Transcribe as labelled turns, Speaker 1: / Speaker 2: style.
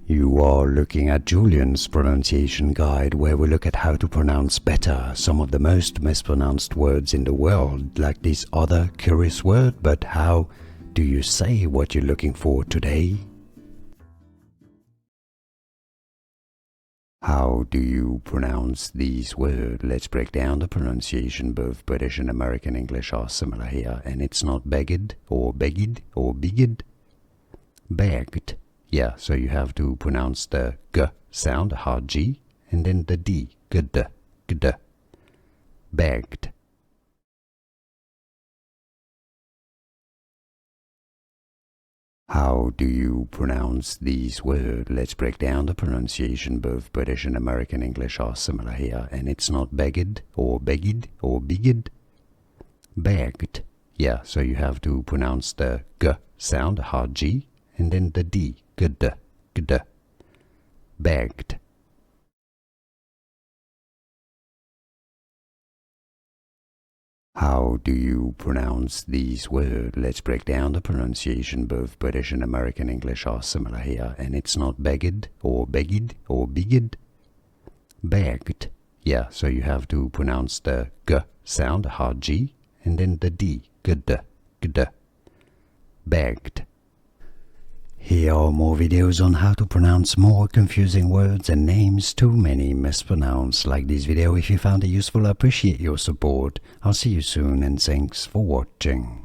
Speaker 1: You are looking at Julian's pronunciation guide, where we look at how to pronounce better some of the most mispronounced words in the world, like this other curious word. But how do you say what you're looking for today? How do you pronounce these words? Let's break down the pronunciation. Both British and American English are similar here, and it's not begged or begged or bigged. Begged. Yeah, so you have to pronounce the g sound, a hard G, and then the D, gd, gd. Begged. How do you pronounce these words? Let's break down the pronunciation. Both British and American English are similar here, and it's not begged or begged or bigged. Begged. Yeah, so you have to pronounce the g sound, a hard G, and then the D, gd, gd. Begged. How do you pronounce these words? Let's break down the pronunciation. Both British and American English are similar here, and it's not begged or begged or bigged. Begged. Yeah, so you have to pronounce the g sound, a hard G, and then the D, gd, gd. Begged. Here are more videos on how to pronounce more confusing words and names too many mispronounced. Like this video if you found it useful. I appreciate your support. I'll see you soon, and thanks for watching.